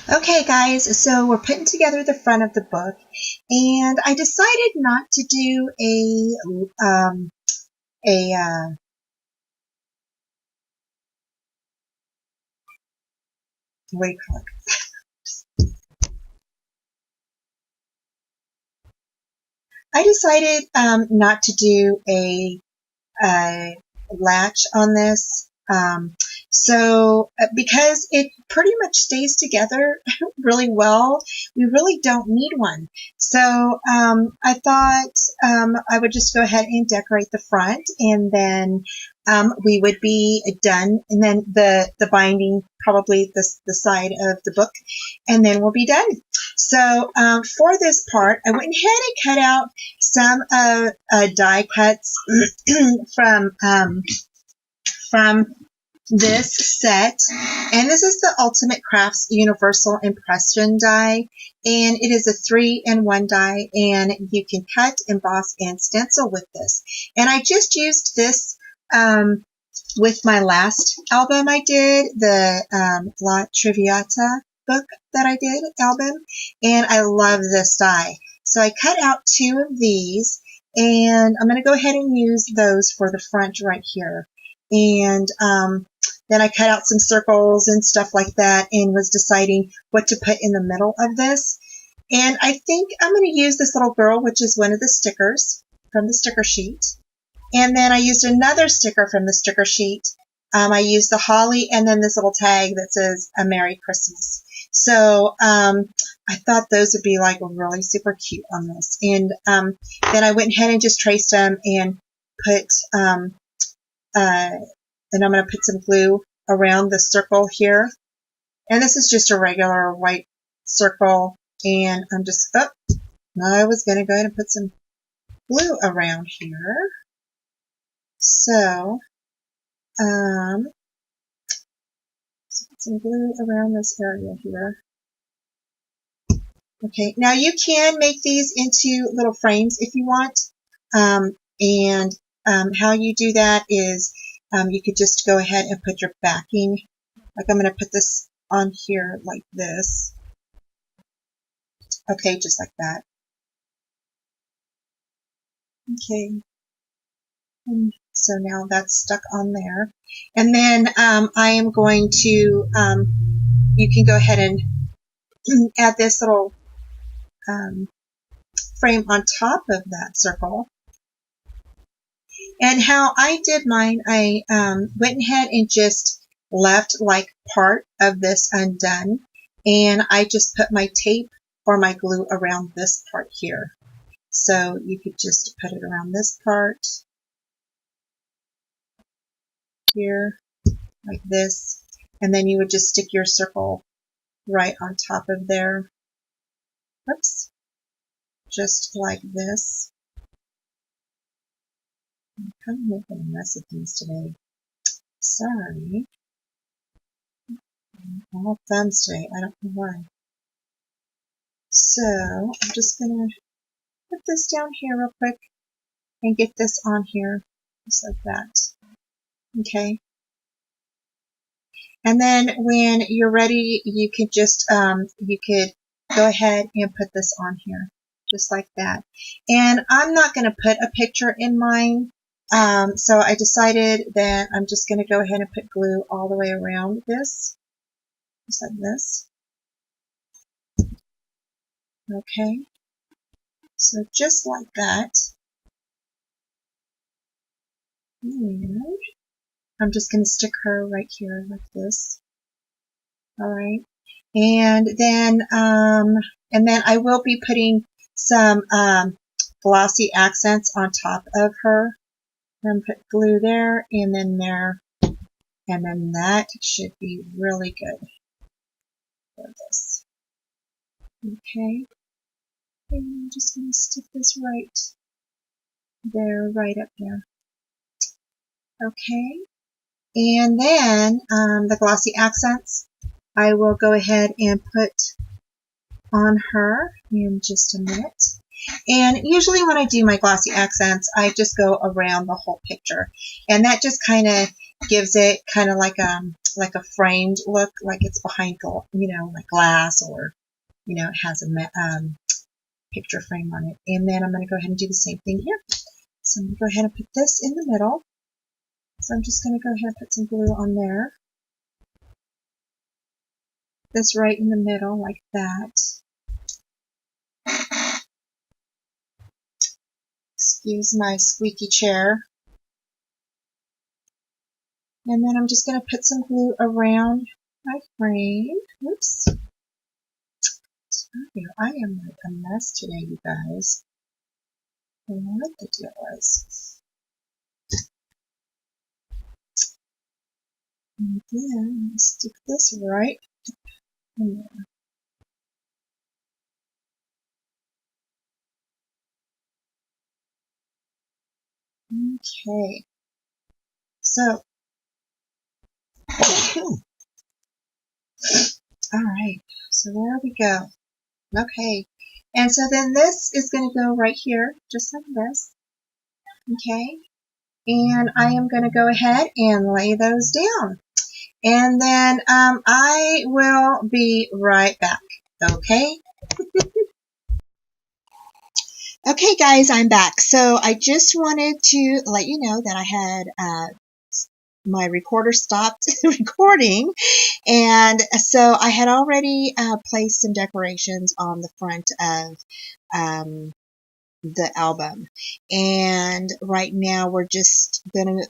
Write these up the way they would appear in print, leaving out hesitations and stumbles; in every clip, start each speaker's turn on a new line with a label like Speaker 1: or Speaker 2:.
Speaker 1: Okay, guys, so we're putting together the front of the book, and I decided not to do a what do you call it? I decided not to do a latch on this. So because it pretty much stays together really well, we really don't need one. So I thought I would just go ahead and decorate the front, and then we would be done, and then the binding, probably the side of the book, and then we'll be done. So for this part, I went ahead and cut out some die cuts from this set, and this is the Ultimate Crafts Universal Impression die, and it is a 3-in-1 die, and you can cut, emboss, and stencil with this. And I just used this with my last album I did, the La Triviata book that I did album, and I love this die. So I cut out 2 of these, and I'm going to go ahead and use those for the front right here. And then I cut out some circles and stuff like that, and was deciding what to put in the middle of this. And I think I'm going to use this little girl, which is one of the stickers from the sticker sheet. And then I used another sticker from the sticker sheet. I used the holly, and then this little tag that says a Merry Christmas. So I thought those would be like really super cute on this. And then I went ahead and just traced them and put and I'm going to put some glue around the circle here. And this is just a regular white circle. And I'm just, I was going to go ahead and put some glue around here. So, put some glue around this area here. Okay, now you can make these into little frames if you want. How you do that is you could just go ahead and put your backing. Like I'm going to put this on here like this. Okay, just like that. Okay. And so now that's stuck on there. And then I am going to, you can go ahead and add this little frame on top of that circle. And how I did mine, I went ahead and just left like part of this undone, and I just put my tape or my glue around this part here. So you could just put it around this part here like this, and then you would just stick your circle right on top of there. Oops, just like this. I'm kind of making a mess of things today. Sorry. All thumbs today. I don't know why. So I'm just going to put this down here real quick and get this on here just like that. Okay. And then when you're ready, you could just, you could go ahead and put this on here just like that. And I'm not going to put a picture in mine. So I decided that I'm just going to go ahead and put glue all the way around this, just like this. Okay, so just like that. And I'm just going to stick her right here like this. All right, and then I will be putting some glossy accents on top of her. And put glue there, and then there, and then that should be really good for this. Okay, and I'm just going to stick this right there, right up there. Okay, and then the glossy accents I will go ahead and put on her in just a minute. And usually when I do my glossy accents, I just go around the whole picture, and that just kind of gives it kind of like like a framed look, like it's behind, like glass, or, it has a picture frame on it. And then I'm going to go ahead and do the same thing here. So I'm going to go ahead and put this in the middle. So I'm just going to go ahead and put some glue on there. This right in the middle, like that. Excuse my squeaky chair. And then I'm just going to put some glue around my frame. Oops. I am like a mess today, you guys. I don't know what the deal is. And then stick this right in there. Okay. So, all right. So there we go. Okay. And so then this is going to go right here, just like this. Okay. And I am going to go ahead and lay those down. And then I will be right back. Okay. Okay, guys, I'm back. So I just wanted to let you know that I had my recorder stopped recording, and so I had already placed some decorations on the front of the album. And right now we're just going to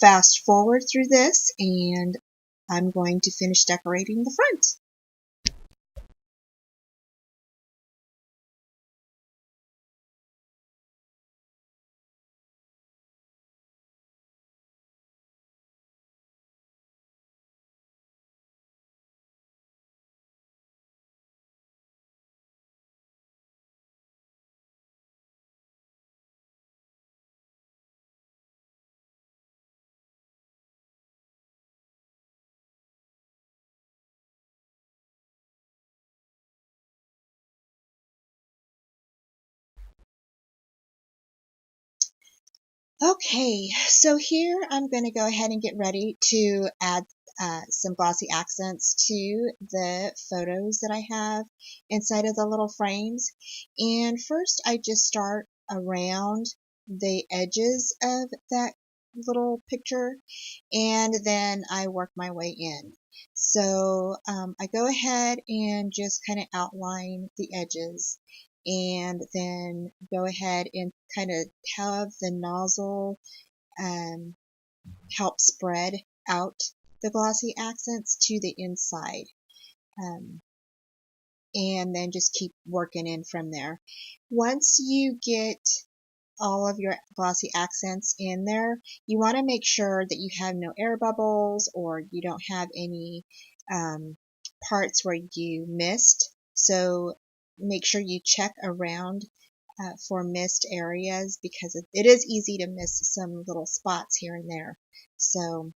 Speaker 1: fast forward through this, and I'm going to finish decorating the front. Okay, so here I'm going to go ahead and get ready to add some glossy accents to the photos that I have inside of the little frames. And first I just start around the edges of that little picture, and then I work my way in. So I go ahead and just kind of outline the edges, and then go ahead and kind of have the nozzle help spread out the glossy accents to the inside, and then just keep working in from there. Once you get all of your glossy accents in there, you want to make sure that you have no air bubbles, or you don't have any parts where you missed. So make sure you check around for missed areas, because it is easy to miss some little spots here and there. So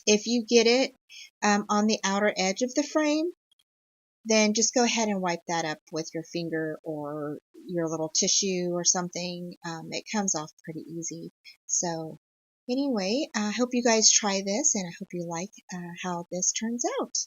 Speaker 1: if you get it on the outer edge of the frame, then just go ahead and wipe that up with your finger or your little tissue or something. It comes off pretty easy. So anyway, I hope you guys try this, and I hope you like how this turns out.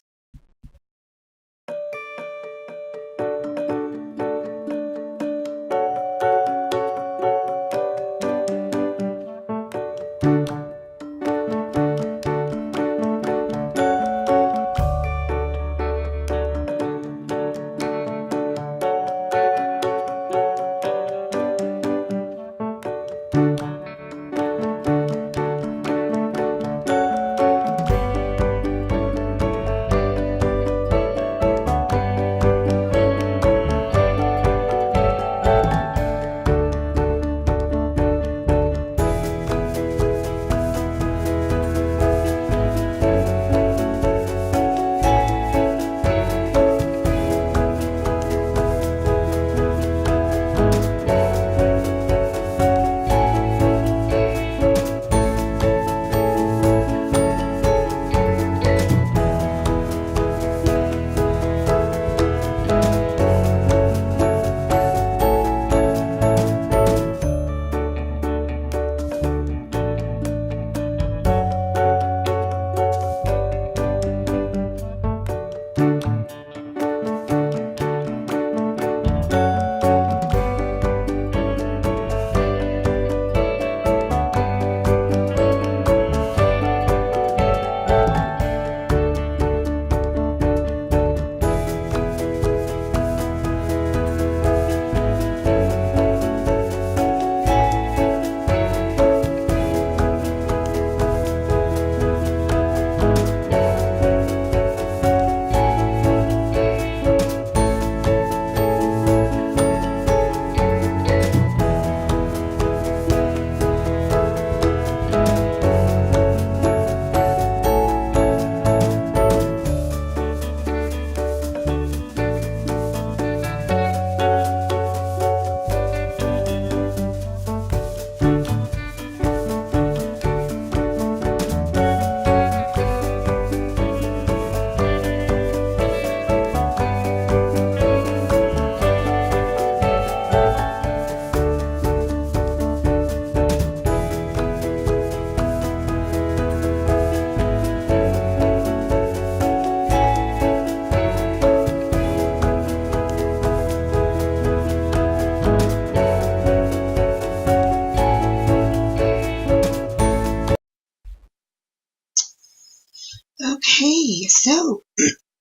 Speaker 1: Okay, so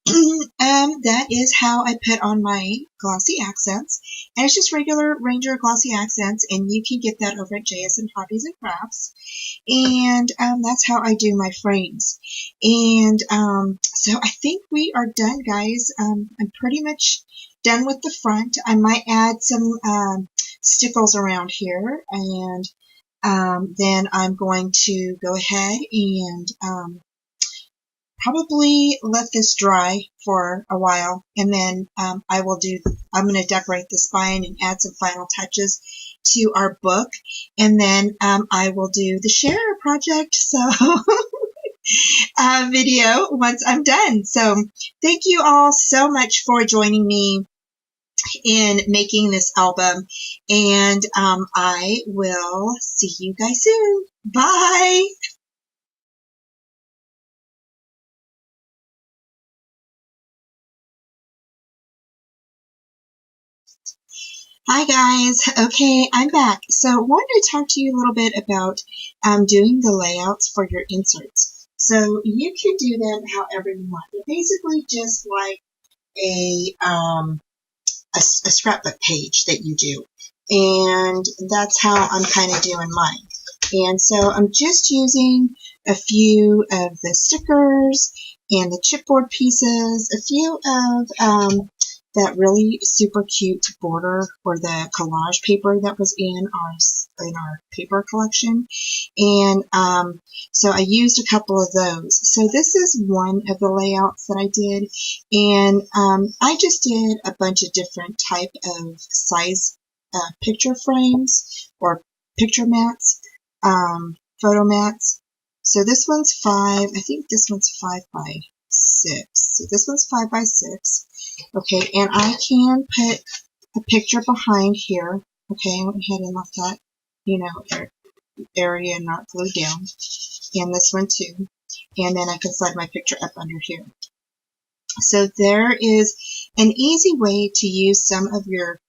Speaker 1: that is how I put on my glossy accents. And it's just regular Ranger glossy accents, and you can get that over at J&S Hobbies and Crafts. And that's how I do my frames. And so I think we are done, guys. I'm pretty much done with the front. I might add some stickles around here, and then I'm going to go ahead and probably let this dry for a while, and then I'm going to decorate the spine and add some final touches to our book, and then I will do the share project video once I'm done. So thank you all so much for joining me in making this album, and I will see you guys soon. Bye! Hi guys, okay, I'm back. So I wanted to talk to you a little bit about doing the layouts for your inserts. So you can do them however you want. They're basically just like a scrapbook page that you do. And that's how I'm kind of doing mine. And so I'm just using a few of the stickers and the chipboard pieces, a few of that really super cute border or the collage paper that was in our paper collection. And so I used a couple of those. So this is one of the layouts that I did, and I just did a bunch of different type of size picture frames or picture mats, photo mats. So this one's 5, I think this one's 5 by 6. So this one's 5 by 6. Okay, and I can put a picture behind here. Okay, I went ahead and left that, area not glued down. And this one too. And then I can slide my picture up under here. So there is an easy way to use some of your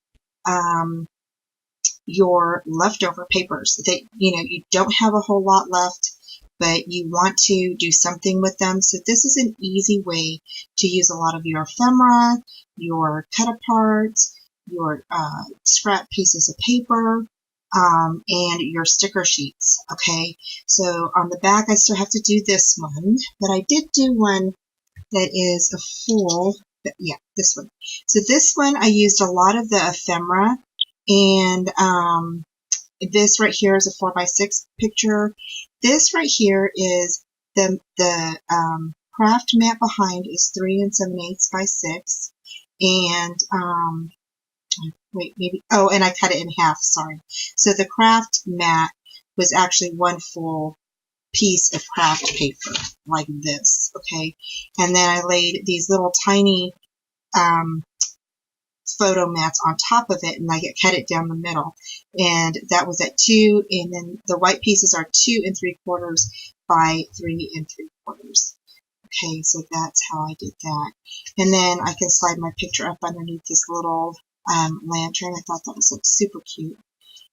Speaker 1: leftover papers that, you don't have a whole lot left, but you want to do something with them. So this is an easy way to use a lot of your ephemera, your cut aparts, your scrap pieces of paper, and your sticker sheets. Okay, so on the back I still have to do this one, but I did do one that is a full, yeah, this one. So this one I used a lot of the ephemera, and this right here is a 4 by 6 picture. This right here is the craft mat behind is 3 7/8 by 6, and wait, maybe, oh, and I cut it in half, sorry. So the craft mat was actually one full piece of craft paper like this, okay? And then I laid these little tiny photo mats on top of it, and I cut it down the middle, and that was at 2, and then the white pieces are 2 3/4 by 3 3/4. Okay, so that's how I did that. And then I can slide my picture up underneath this little lantern. I thought that was super cute.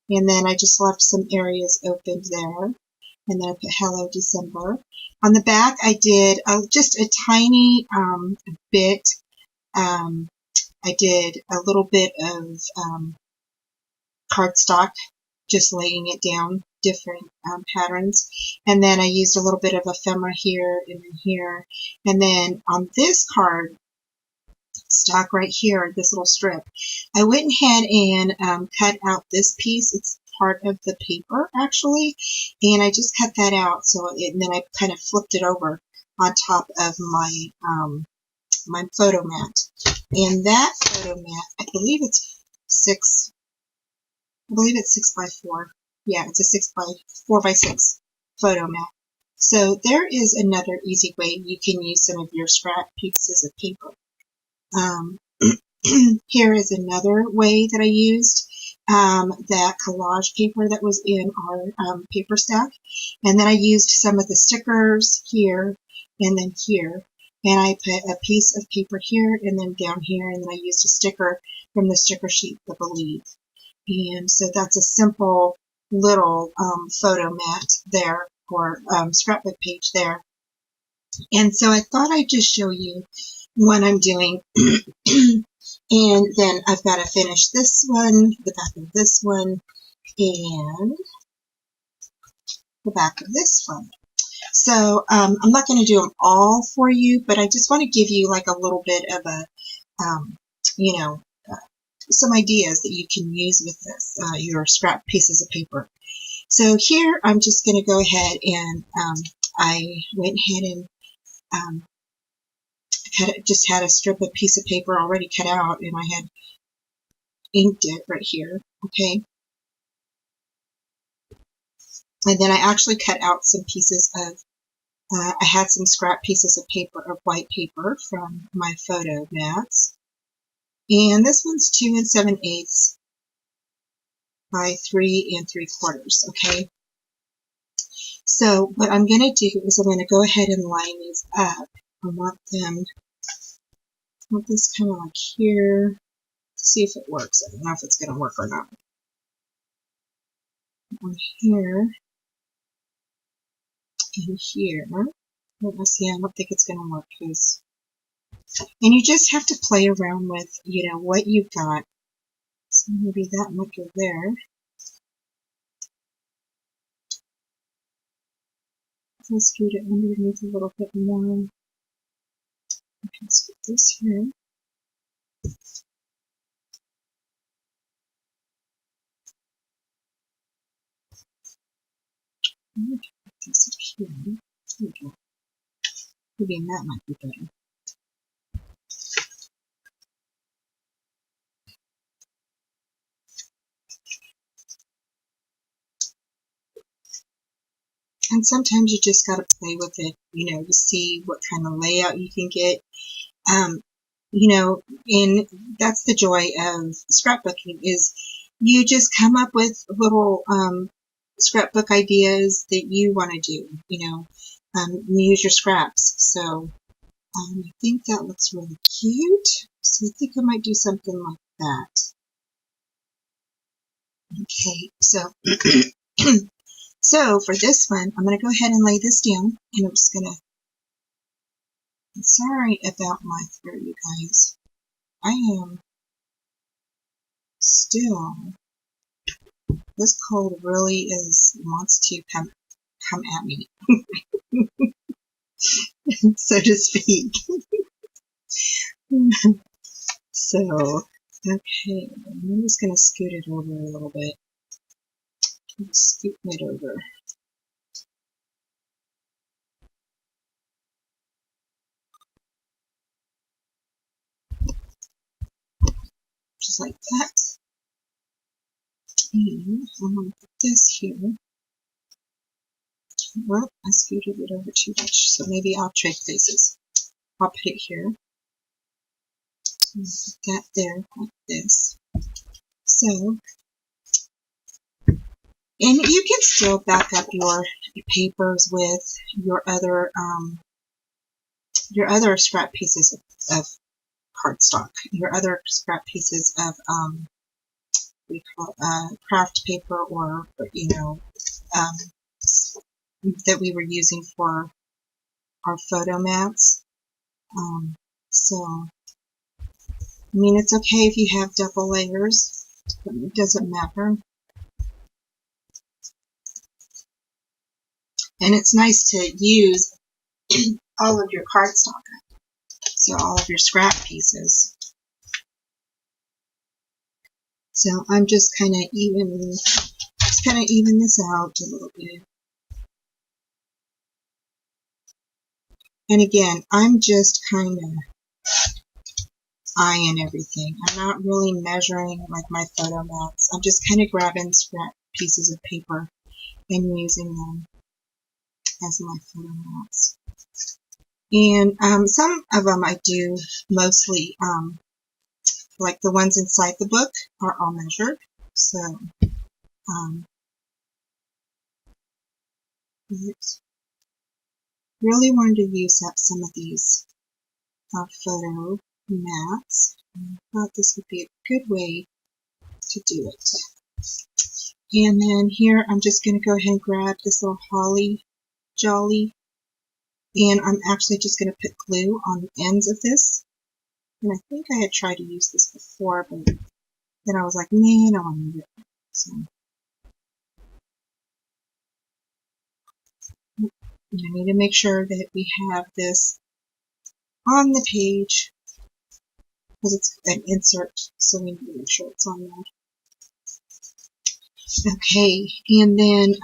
Speaker 1: And then I just left some areas opened there. And then I put Hello December. On the back, I did just a tiny bit. I did a little bit of cardstock, just laying it down, different patterns. And then I used a little bit of ephemera here and then here. And then on this card stock right here, this little strip, I went ahead and cut out this piece. It's part of the paper actually, and I just cut that out. And then I kind of flipped it over on top of my my photo mat. And that photo mat, I believe it's 6 by 4. Yeah, it's a 4 by 6 photo mat. So there is another easy way you can use some of your scrap pieces of paper. Here is another way that I used that collage paper that was in our paper stack. And then I used some of the stickers here and then here. And I put a piece of paper here and then down here, and then I used a sticker from the sticker sheet, I believe. And so that's a simple little photo mat there, or scrapbook page there. And so I thought I'd just show you what I'm doing. And then I've got to finish this one, the back of this one, and the back of this one. So I'm not going to do them all for you, but I just want to give you like a little bit of a, you know, some ideas that you can use with this, your scrap pieces of paper. So here I'm just going to go ahead and I went ahead and just had a strip of piece of paper already cut out, and I had inked it right here, okay? And then I actually cut out some pieces of, I had some scrap pieces of paper, of white paper from my photo mats. And this one's 2 7/8 by 3 3/4, okay? So what I'm going to do is I'm going to go ahead and line these up. I want this kind of like here. See if it works. I don't know if it's going to work or not. One here and here. Let's see, I don't think it's going to work because, and you just have to play around with, you know, what you've got. So maybe that might go there. I'll scoot it underneath a little bit more. I can scoot this here. I'm going to put this up here. There we go. Maybe that might be better. And sometimes you just got to play with it, you know, to see what kind of layout you can get. You know, and that's the joy of scrapbooking, is you just come up with little scrapbook ideas that you want to do, you know, you use your scraps. So I think that looks really cute. So I think I might do something like that. Okay, so so for this one, I'm going to go ahead and lay this down, and I'm just going to, I'm sorry about my throat, you guys. I am still, this cold really wants to come at me, so to speak. So, okay, I'm just going to scoot it over a little bit. Scoot it over. Just like that. And I'm going to put this here. Well, I scooted it over too much, so maybe I'll trade places. I'll put it here. Put that there like this. So, and you can still back up your papers with your other scrap pieces of cardstock, your other scrap pieces of we call craft paper, or you know, that we were using for our photo mats. So, I mean, it's okay if you have double layers, it doesn't matter. And it's nice to use all of your cardstock, so all of your scrap pieces. So I'm just kind of even this out a little bit. And again, I'm just kind of eyeing everything. I'm not really measuring like my photo mats. I'm just kind of grabbing scrap pieces of paper and using them as my photo mats. And some of them I do mostly, like the ones inside the book are all measured. So, really wanted to use up some of these photo mats. I thought this would be a good way to do it. And then here I'm just going to go ahead and grab this little holly jolly And I'm actually just going to put glue on the ends of this. And I think I had tried to use this before, but then I was like, nah, I don't want to use it. So I need to make sure that we have this on the page because it's an insert, so we need to make sure it's on there. Okay, and then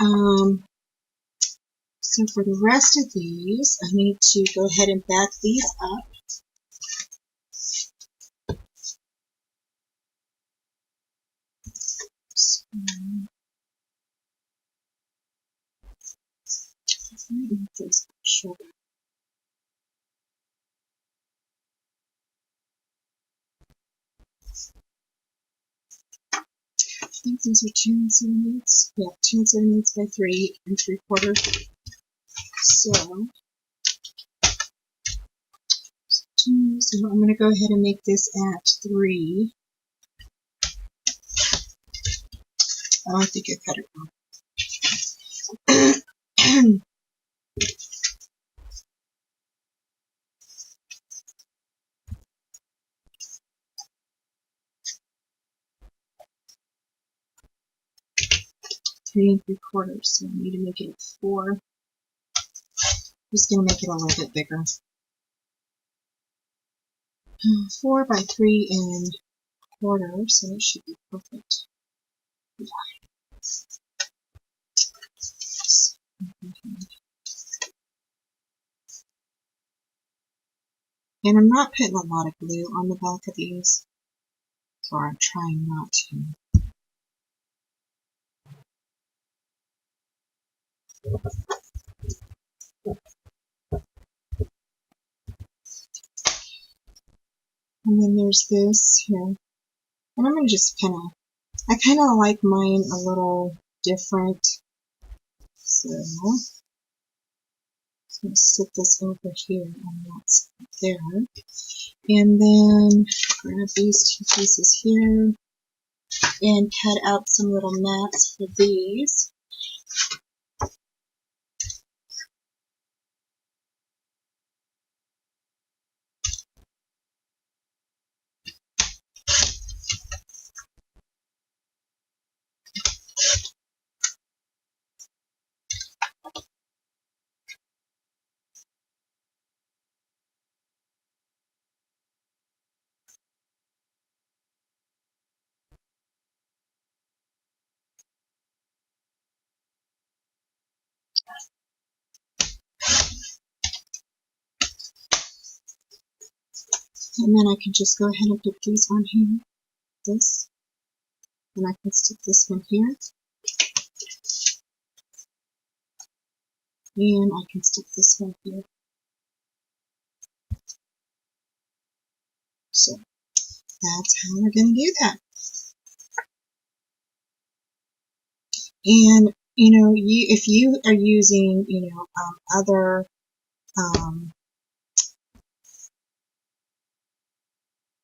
Speaker 1: so for the rest of these, I need to go ahead and back these up. So, this shoulder. I think these are 2 7/8. Yeah, 2 7/8 by 3 3/4. So I'm going to go ahead and make this at 3. Oh, I think I cut it wrong. 3 3/4. So I need to make it at 4. I'm just going to make it a little bit bigger. 4 by 3 1/4, so it should be perfect. Yeah. And I'm not putting a lot of glue on the back of these, or I'm trying not to. And then there's this here. And I'm going to just I kind of like mine a little different. So I'm going to sit this over here and that's there. And then grab these 2 pieces here and cut out some little mats for these. And then I can just go ahead and put these on here, this, and I can stick this one here, and I can stick this one here. So that's how we're going to do that. And, if you are using, other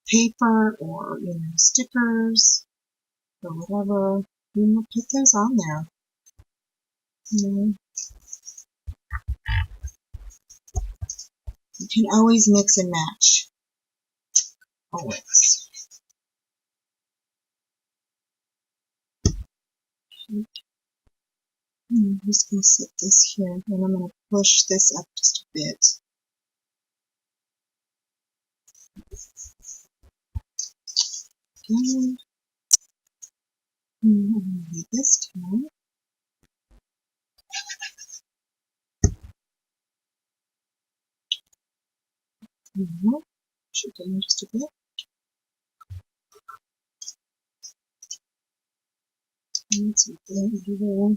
Speaker 1: paper or, stickers or whatever, put those on there. You can always mix and match. Always. I'm just going to set this here, and I'm going to push this up just a bit. Okay. I'm going to leave this time. Push it down just a bit. And so there.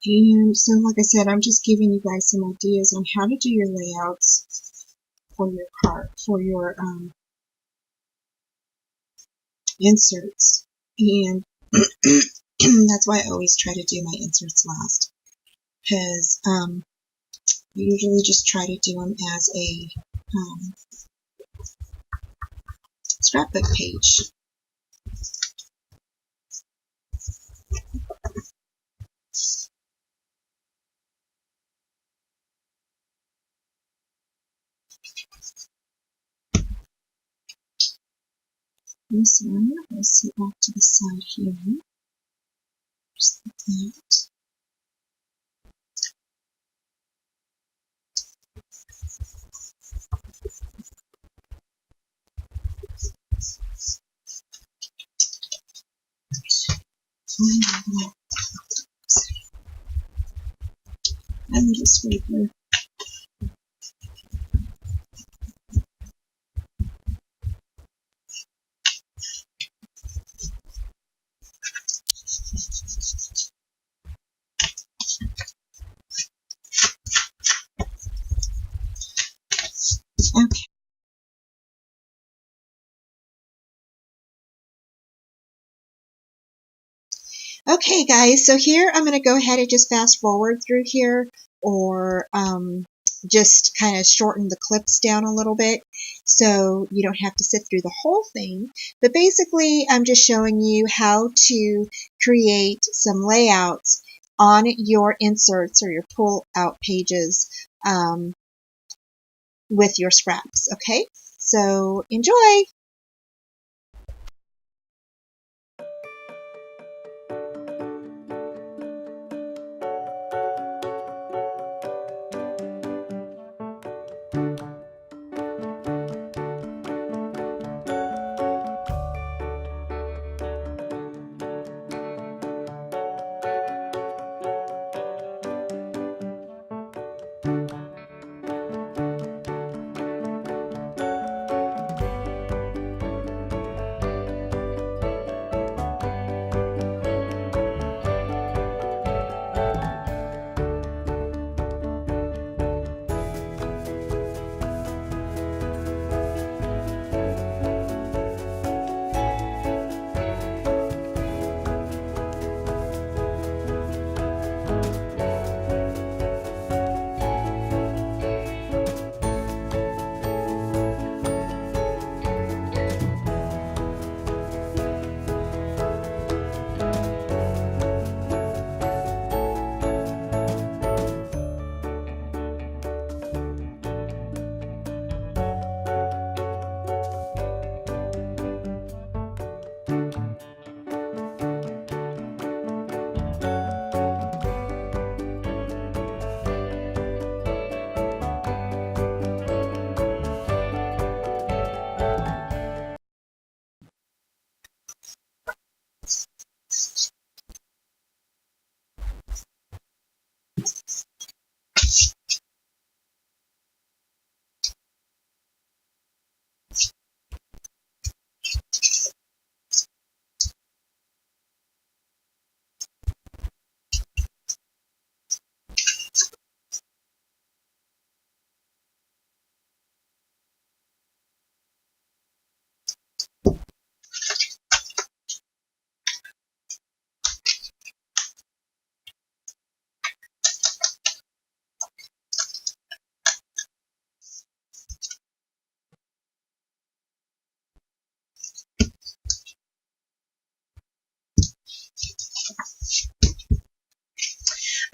Speaker 1: And so, like I said, I'm just giving you guys some ideas on how to do your layouts for your card, for your inserts. And that's why I always try to do my inserts last, because I usually just try to do them as a scrapbook page. This one, we'll sit off to the side here. Just like that. A little scraper. Okay. Okay, guys, so here I'm going to go ahead and just fast forward through here, or just kind of shorten the clips down a little bit so you don't have to sit through the whole thing. But basically, I'm just showing you how to create some layouts on your inserts or your pull-out pages with your scraps, okay? So enjoy!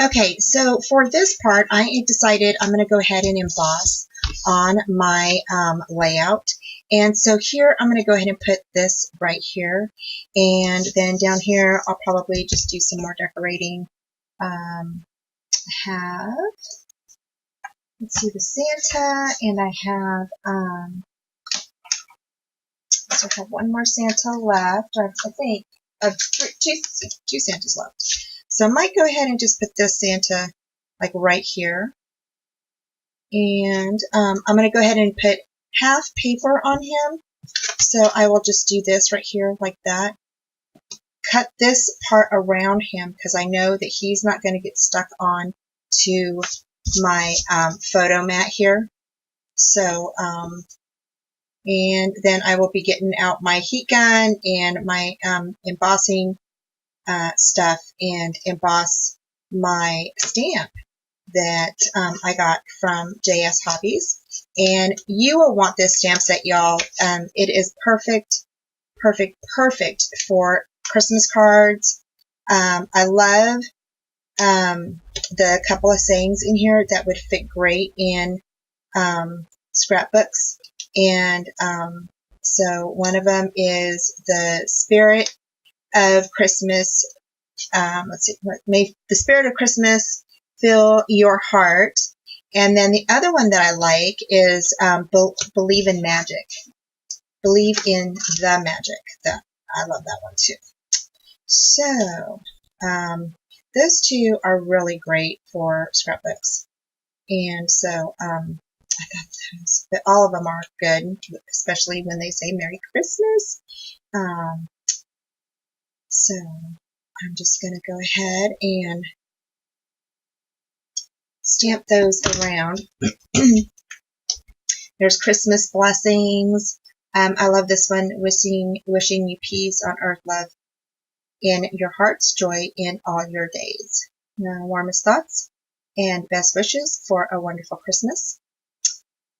Speaker 1: Okay, so for this part, I decided I'm going to go ahead and emboss on my layout. And so here, I'm going to go ahead and put this right here. And then down here, I'll probably just do some more decorating. I have, let's see, the Santa, and I have, so I have one more Santa left, I think, two Santas left. So I might go ahead and just put this Santa like right here. And I'm going to go ahead and put half paper on him. So I will just do this right here like that. Cut this part around him because I know that he's not going to get stuck on to my photo mat here. So, and then I will be getting out my heat gun and my embossing stuff and emboss my stamp that I got from J&S Hobbies. And you will want this stamp set, y'all. It is perfect, perfect, perfect for Christmas cards. I love the couple of sayings in here that would fit great in scrapbooks. And so one of them is the spirit of Christmas. Let's see, may the spirit of Christmas fill your heart. And then the other one that I like is believe in magic. Believe in the magic. I love that one too. So those two are really great for scrapbooks. And so I thought those, but all of them are good, especially when they say Merry Christmas. So I'm just going to go ahead and stamp those around. There's Christmas blessings. I love this one, wishing you peace on earth, love in your heart's joy in all your days. Warmest thoughts and best wishes for a wonderful Christmas.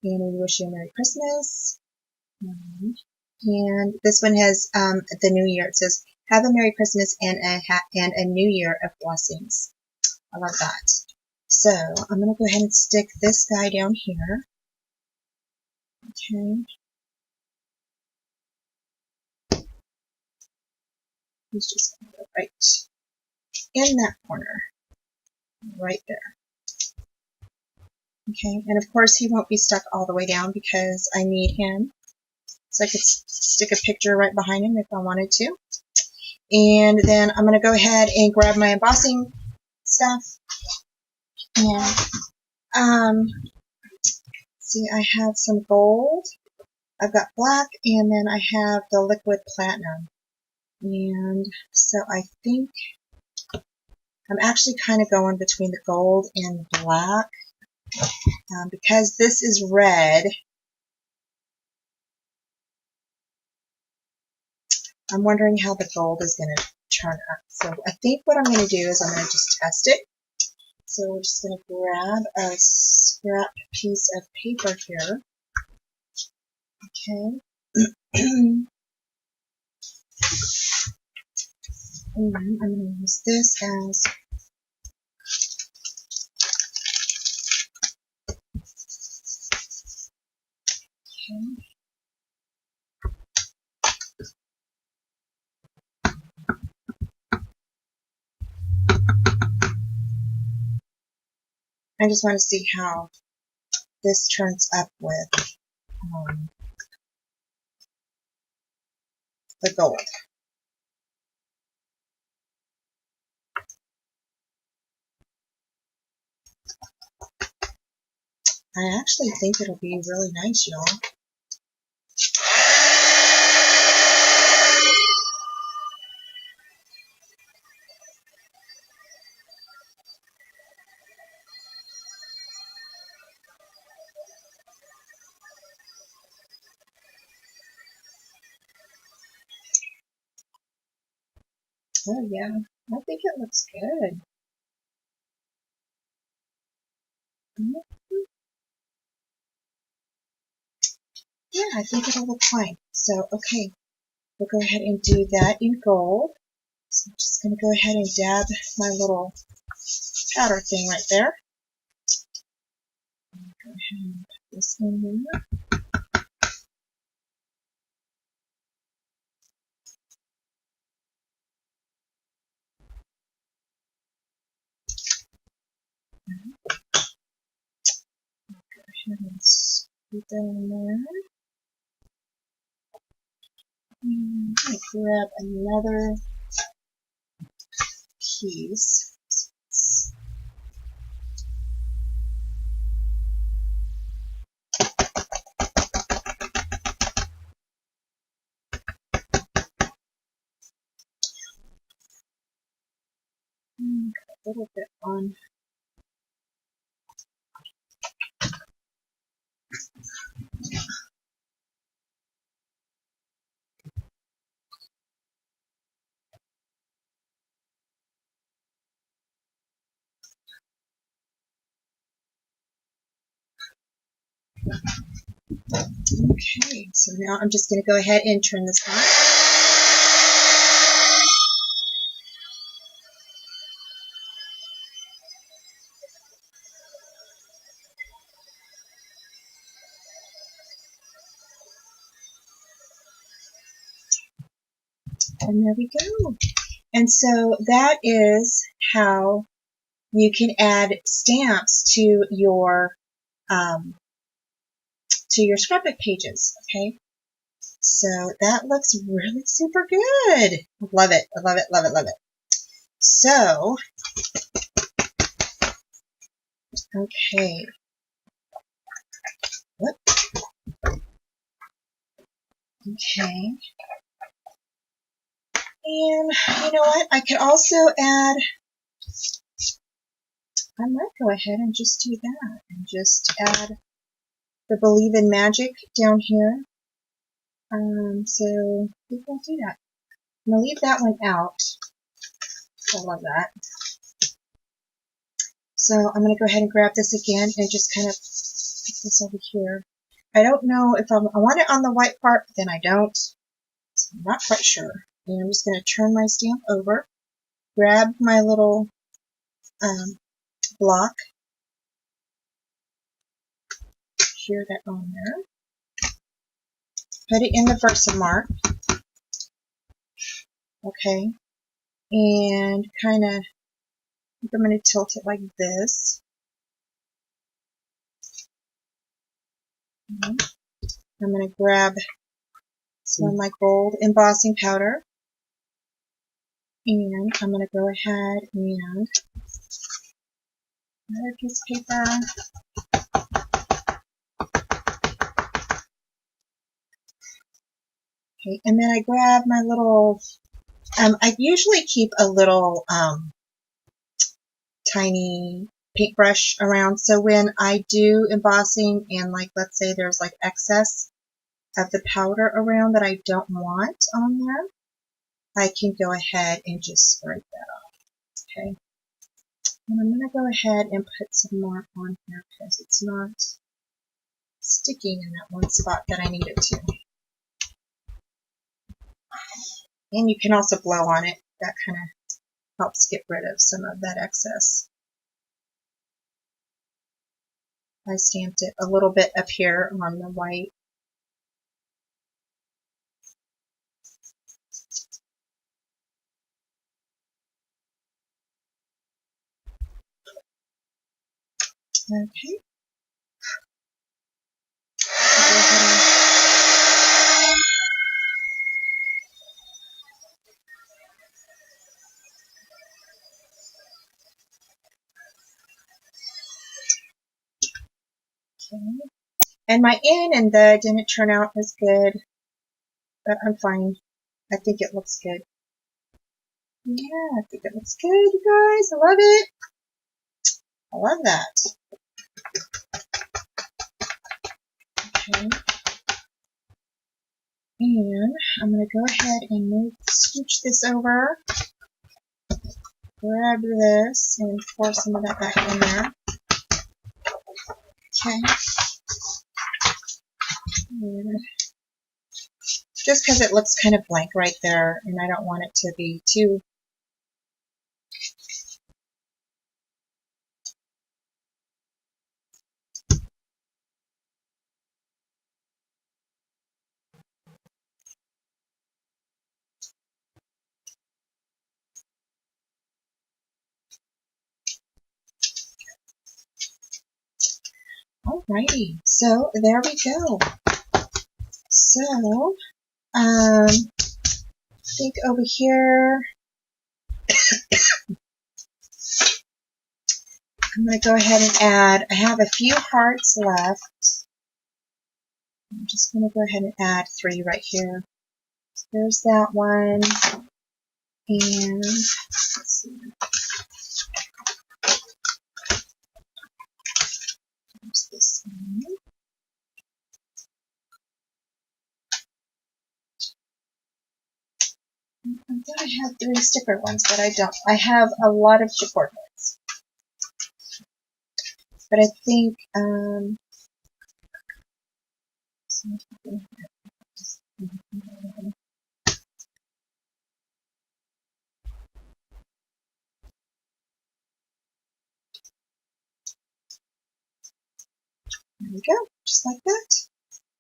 Speaker 1: And we wish you a Merry Christmas. And this one has the New Year. It says, have a Merry Christmas and a New Year of blessings. I love that. So I'm going to go ahead and stick this guy down here. Okay. He's just going to go right in that corner. Right there. Okay, and of course he won't be stuck all the way down because I need him. So I could stick a picture right behind him if I wanted to. And then I'm going to go ahead and grab my embossing stuff. And see, I have some gold. I've got black, and then I have the liquid platinum. And so I think I'm actually kind of going between the gold and the black. Because this is red, I'm wondering how the gold is going to turn up. So I think what I'm going to do is I'm going to just test it. So we're just going to grab a scrap piece of paper here. Okay. And I'm going to use this as okay. I just want to see how this turns up with the gold. I actually think it'll be really nice, y'all. Oh yeah, I think it looks good. Yeah, I think it'll look fine. So, okay, we'll go ahead and do that in gold. So I'm just going to go ahead and dab my little powder thing right there. Go ahead and put this in there. Go ahead and scoop that in there. And I'm going to grab another piece. A little bit on Okay, so now I'm just going to go ahead and turn this on. And there we go. And so that is how you can add stamps to your scrapbook pages. Okay, so that looks really super good. Love it. I love it. Love it. Love it. So, okay. Whoop. Okay. And you know what? I could also add, I might go ahead and just do that and just add the Believe in Magic down here. So we will do that. I'm going to leave that one out. I love that. So I'm going to go ahead and grab this again and just kind of put this over here. I don't know if I want it on the white part, but then I don't. So I'm not quite sure. And I'm just going to turn my stamp over, grab my little block, shear that on there, put it in the Versamark, okay, and kind of, I'm going to tilt it like this. I'm going to grab some of my gold embossing powder, and I'm going to go ahead and another piece of paper. Okay, and then I grab my little, I usually keep a little tiny paintbrush around, so when I do embossing and like, let's say there's like excess of the powder around that I don't want on there, I can go ahead and just scrape that off. Okay, and I'm going to go ahead and put some more on here because it's not sticking in that one spot that I need it to. And you can also blow on it. That kind of helps get rid of some of that excess. I stamped it a little bit up here on the white. Okay. Okay. And my in and the didn't turn out as good, but I'm fine. I think it looks good. Yeah, I think it looks good, you guys. I love it. I love that. Okay. And I'm going to go ahead and scooch this over, grab this, and pour some of that back in there. Okay. And just because it looks kind of blank right there, and I don't want it to be too Alrighty, so there we go. So, I think over here, I'm going to go ahead and add, I have a few hearts left. I'm just going to go ahead and add 3 right here. So there's that one. And let's see. There's this one. I thought I had 3 sticker ones, but I don't. I have a lot of chipboard ones. But I think, There we go, just like that.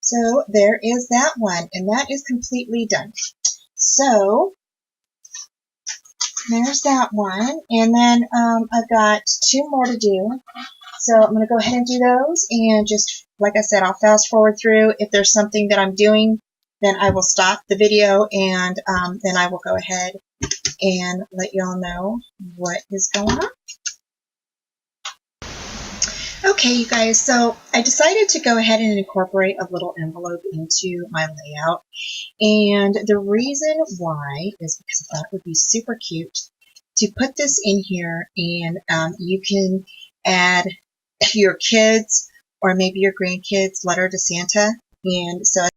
Speaker 1: So there is that one, and that is completely done. So there's that one, and then I've got 2 more to do. So I'm going to go ahead and do those, and just like I said, I'll fast forward through. If there's something that I'm doing, then I will stop the video, and then I will go ahead and let you all know what is going on. Okay, you guys, so I decided to go ahead and incorporate a little envelope into my layout. And the reason why is because I thought it would be super cute to put this in here, and you can add your kids or maybe your grandkids' letter to Santa. And so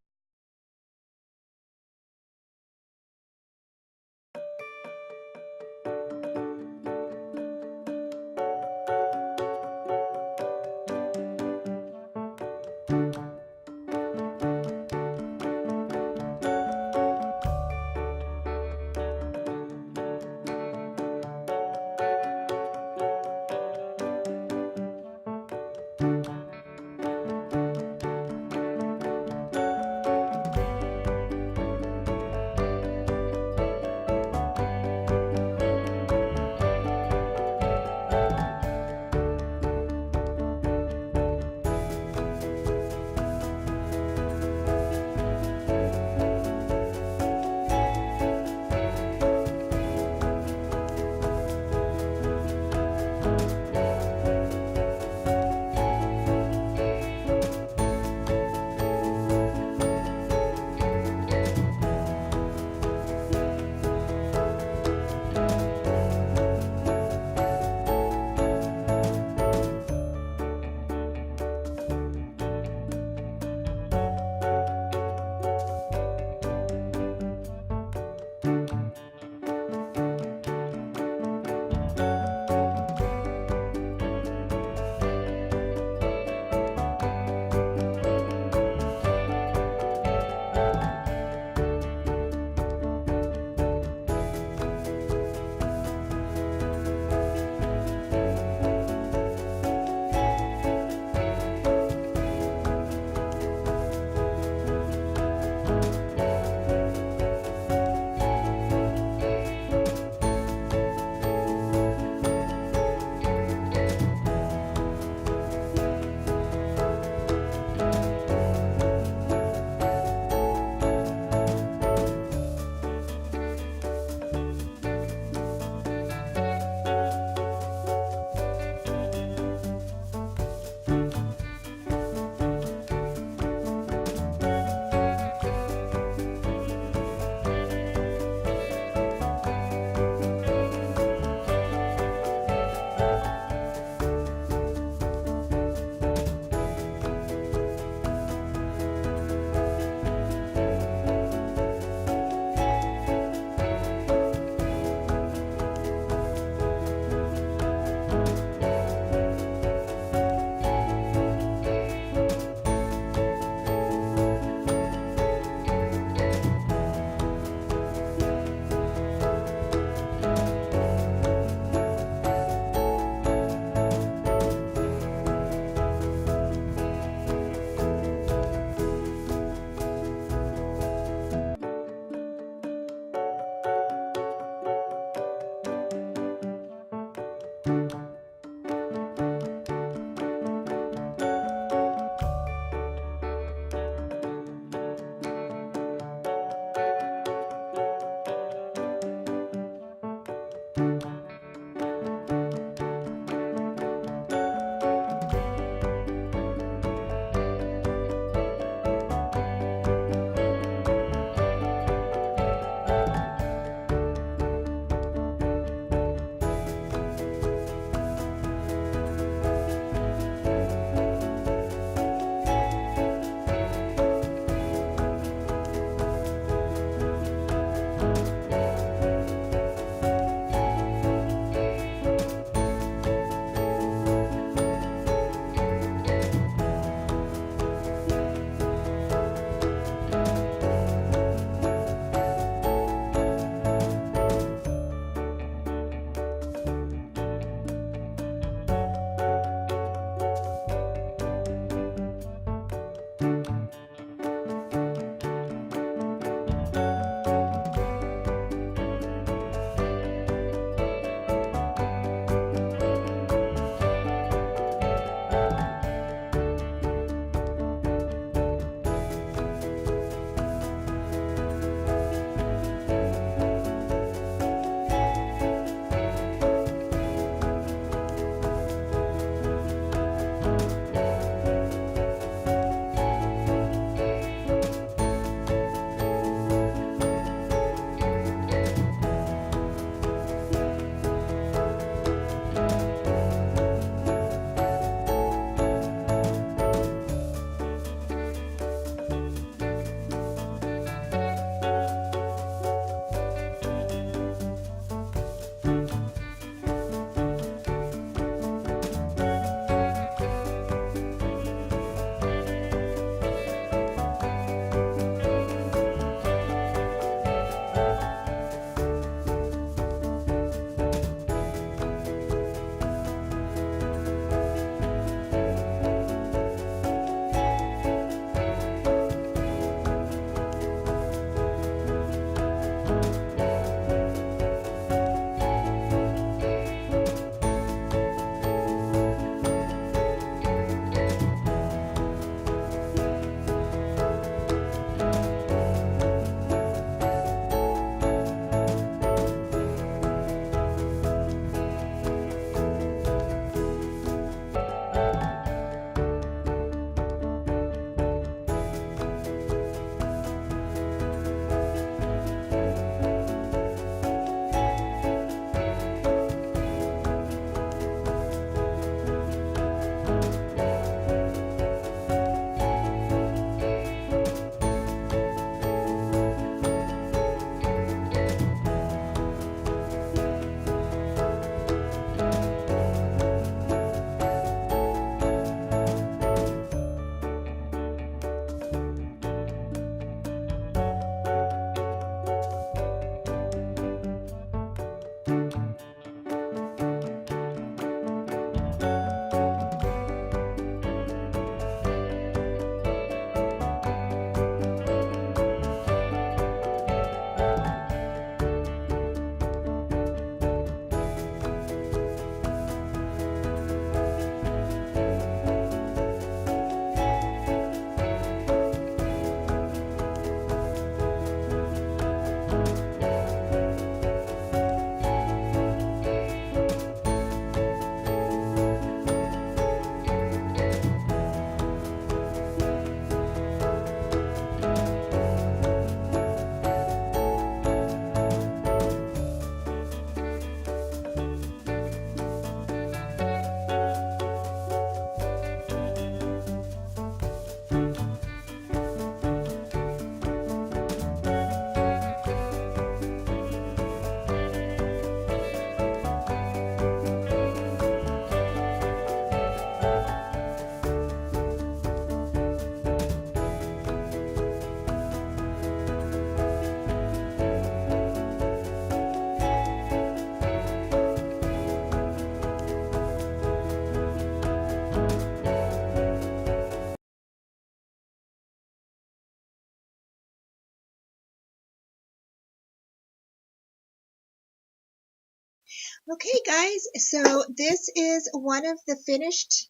Speaker 1: Okay, guys, so this is one of the finished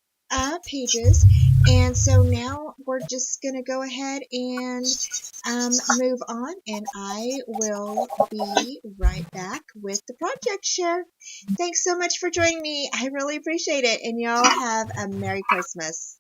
Speaker 1: pages, and so now we're just going to go ahead and move on, and I will be right back with the project share. Thanks so much for joining me. I really appreciate it, and y'all have a Merry Christmas.